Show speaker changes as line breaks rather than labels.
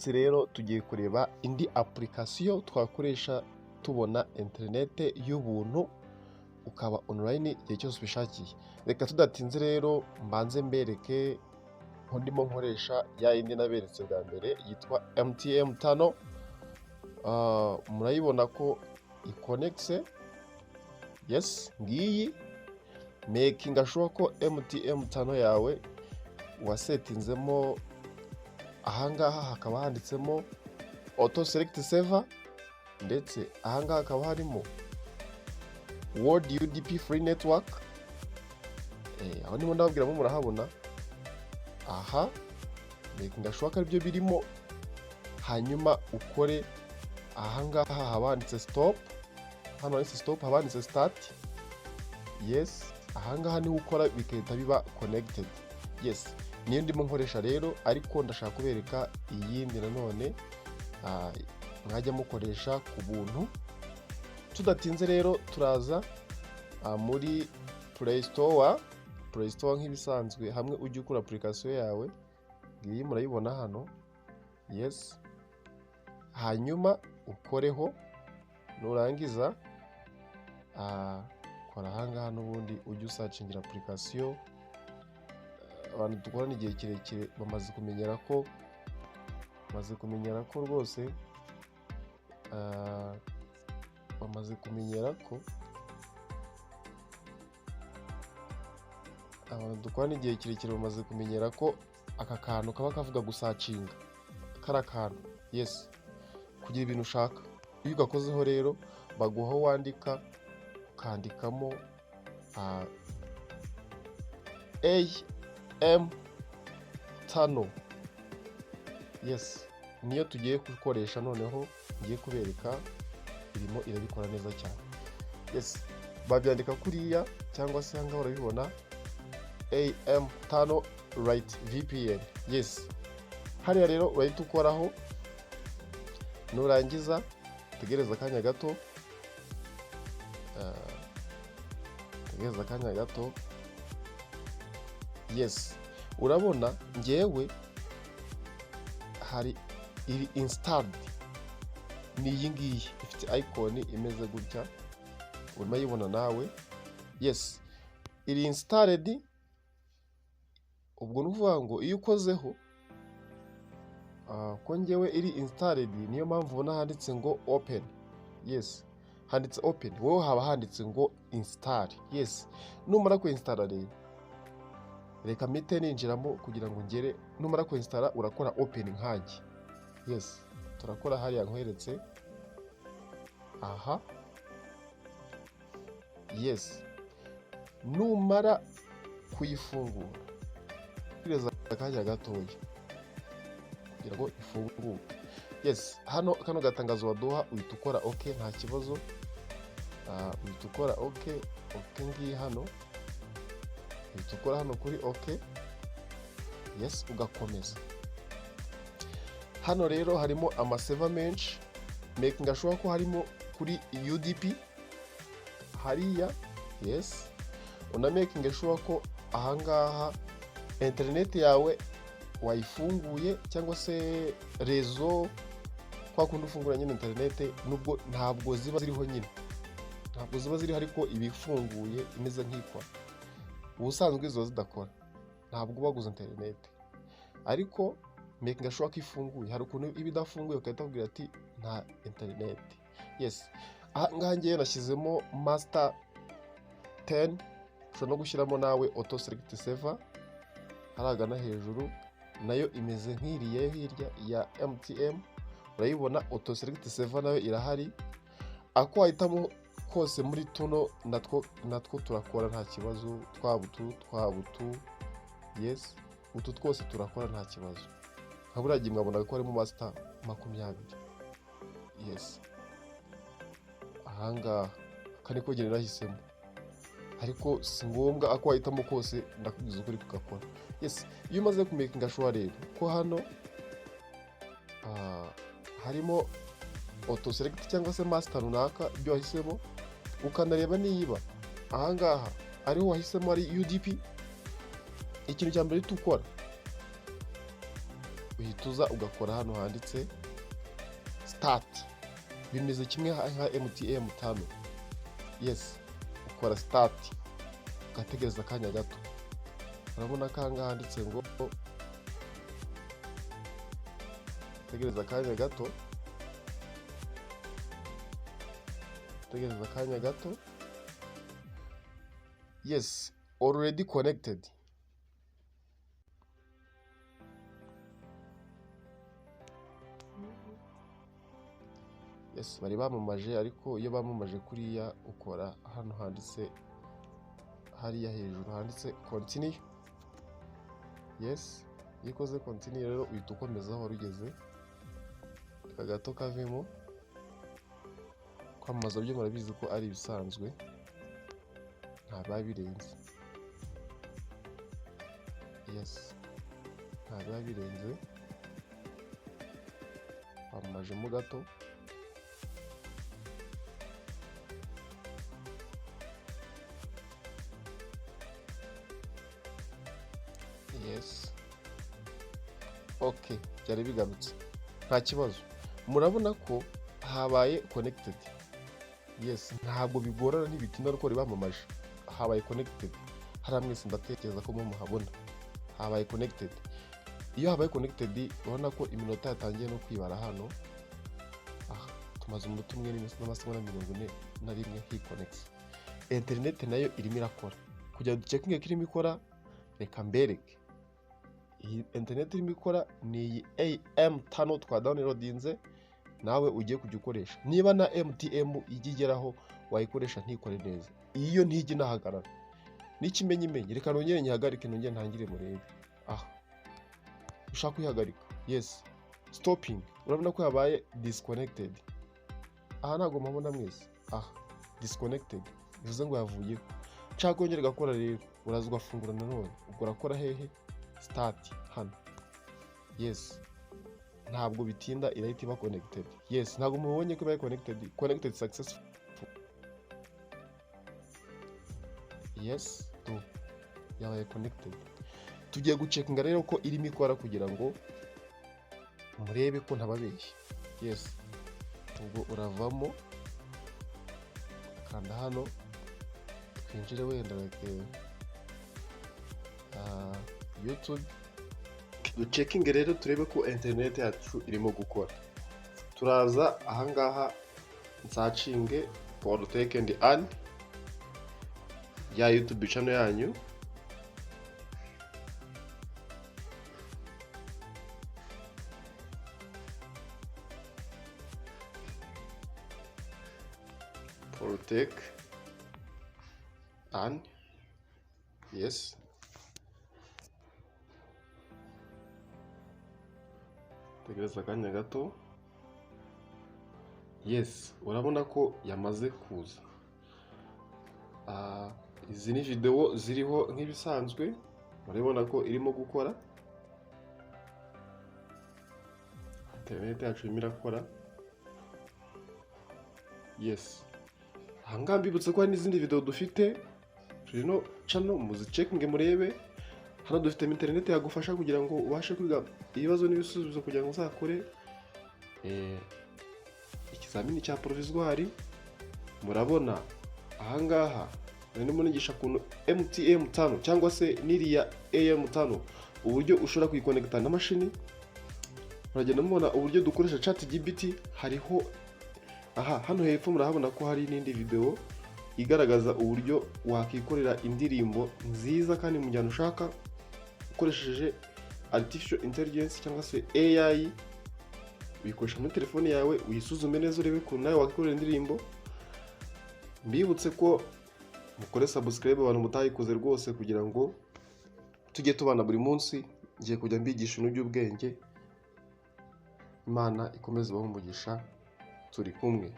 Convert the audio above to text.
munsi rero tugiye kureba indi application twakoresha tubona internet y'ubuntu ukaba online igihe cyose ubishakiye. Reka tudatinze rero mbanze mbereke ko ndimo nkoresha ya yindi naberetse bwa mbere yitwa MTM tano. Murayibona ko iconnects. Yes, ngiyi making sure ko MTM tano yawe wasetinzemo ahangaha hakaba handitsemo auto select server, ndetse ahangaha hakaba harimo World UDP free network. Aho ndimo ndababwiramo murahabona. Aha making sure ko aribyo birimo, hanyuma ukore ahangaha habanditse stop, hano handitse stop, habanditse start. Yes, ahangaha niho ukora bigahita biba connected. Yes, niyo ndimo nkoresha rero, ariko ndashaka kubereka iyindi nanone mwajya mukoresha ku buntu. Tudatinze rero turaza muri Play Store nk'ibisanzwe, hamwe ujya ukora application yawe ngiyi murayibona hano. Yes, hanyuma ukoreho, nurangiza kora ahangaha n'ubundi ujye usacingira application. Abantu dukorana igihe kirekire bamaze kumenyera ko rwose aka kantu kaba kavuga gusacinga kara kantu. Yes, kugira ibintu ushaka iyo ugakozeho rero baguha wandika, ukandikamo AM tano. Yes, niyo tugiye gukoresha noneho, ngiye kubereka irimo irabikora neza cyane. Yes, babyandika kuriya cyangwa se hanga urabibona AM tano right VPN. Yes, hariya rero urahita ukoraho, nurangiza tegereza akanya gato, Yes, urabona ngewe hari iri installed, ni iyi ngiyi ifite icon imeze gutya, urimo yibona nawe. Yes, iri installed. Ubwo nuvuga ngo iyo ukozeho ko ngewe iri installed, niyo mpamvu ubona handitse ngo open. Yes, handitse open, wowe haba handitse ngo install. Yes, numara ku install rero reka mite ninjiramo kugira ngo ngere. Numara ku install urakora open nkanjye. Yes, turakora hariya nkweretse. Aha, yes, numara kuyifungura kireza akanya gatoya kugira ngo ifunguke. Yes, hano kano gatangazo waduha uhita ukora okay, nta kibazo. Uhita ukora okay ngiyi hano, uhita ukora hano kuri okay. Yes, ugakomeza. Hano rero harimo amaseva menshi, making sure ko harimo kuri UDP hariya. Yes, una making sure ko ahangaha internet yawe wayifunguye, cyangwa se rezo kwa kundi ufungura nyine internet, nubwo ntabwo ziba ziriho nyine, ntabwo ziba ziriho, ariko ibifunguye imeze nk'ikwa. Ubusanzwe izo zidakora ntabwo baguze internet, ariko making sure ko ifunguye. Hari ukuntu iba idafunguye ukahita ubwira ati nta internet. Yes, ahangaha ngiye nashyizemo master 10, ushobora no gushyiramo nawe auto select server haragana hejuru, nayo imeze nk'iriye hirya ya MTM. Urayibona auto select server nayo irahari. Ako wahitamo kose muri tuno natwo turakora nta kibazo. Twabutu. Yes, utu twose turakora nta kibazo. Habura gihe mwabona ko harimo master 20. Yes, ahangaha kane ko genera hisemo, ariko si ngombwa ako wahitamo kose ndakubwiza ukuri kugakora. Yes, iyo umaze kumakinga sure rero ko hano harimo auto select cyangwa se master runaka ibyo wahisemo, ukanareba niba ahangaha ariho wahisemo ari UDP. Ikintu cya mbere tukora uhita uza ugakora hano handitse start, bimeze kimwe nka MTM 5. Yes, ukora start ugategereza akanya gato. Urabona kanga handitse ngo tegereza akanya gato, tegereza akanya gato. Yes, already connected. Yes, bari bamamaje, ariko iyo bamamaje kuriya ukora hano handitse hariya hejuru handitse continue. Yes, iyo ukoze continue rero uhita ukomeza aho rugeze, gato kavemo. Kwamamaza byo murabizi ko ari ibisanzwe, nta birenze. Yes, nta birenze. Kwamamajemo gato. Yes, okay, byari bigarutse, nta kibazo. Murabona ko habaye connected. Yes, ntabwo bigorana ntibitinda uko bamamaje. Habaye connected. Hari mwese ndatekereza ko muhabona habaye connected. Iyo habaye connected ubona ko iminota yatangiye no kwibara hano. Tumaze umunota umwe n'amasegonda 41 hi connect. Internet nayo irimo irakora. Kugira ducekinge ko irimo ikora, reka mbereke. Iyi internet irimo ikora ni AM5 twa downloadinze, nawe ugiye kujya ukoresha. Niba na MTM igigeraho wayikoresha ntikore neza, iyo ntijye nahagarara. N'ikimenyimenyi, reka nongere nyihagarike, nongere ntangire murebe. Ushaka kuyihagarika. Yes, stopping. Urabona ko yabaye disconnected. Ntago mubona mwese. Disconnected bivuze ngo yavuyeho. Nshaka kongera gakora rero, uraza ugafungura nanone, ubwo urakora hehe? Start hano. Yes, ntabwo bitinda, irahita iba connected. Yes, ntabwo mubonye ko ibaye connected successful. Yes, yabaye connected. Tugiye gucekinga rero ko irimo ikora kugira ngo murebe ko ntababeshya. Yes, ubwo uravamo kanda hano, twinjire wenda YouTube. Ducekinge rero turebe ko internet yacu irimo gukora. Turaza ahangaha nsacinge for take and earn ya YouTube channel yanyu. Protect and yes, tegereza akanya gato. Yes, urabona ko yamaze kuza. Izi ni video ziriho nk'ibisanzwe, murabona ko irimo gukora. Internet yacu irimo irakora. Yes, ahangaha mbibutse ko hari n'izindi video dufite turino channel, muzicekinge murebe. Hano dufite internet yagufasha kugira ngo ubashe kwiga ibibazo n'ibisubizo kugira ngo uzakore ikizamini cya provisoire. Murabona ahangaha ndimo nigisha kuntu MTM 5 cyangwa se niriya AM5 uburyo ushobora kuyikonekta na mashini. Muragenda mubona uburyo dukoresha ChatGPT. Hariho hano hepfo murahabona ko hari n'indi video igaragaza uburyo wakikorera indirimbo nziza kandi mu gihe ushaka ukoresheje artificial intelligence cyangwa se AI. Uyikoresha muri telefone yawe, uyisuzume neza urebe ko nawe wakikorera indirimbo. Mbibutse ko mukore subscribe abantu mutayikoze rwose kugira ngo tujye tubana buri munsi. Ngiye kujya mbigisha ibintu by'ubwenge. Imana ikomeze baho umugisha, turi kumwe.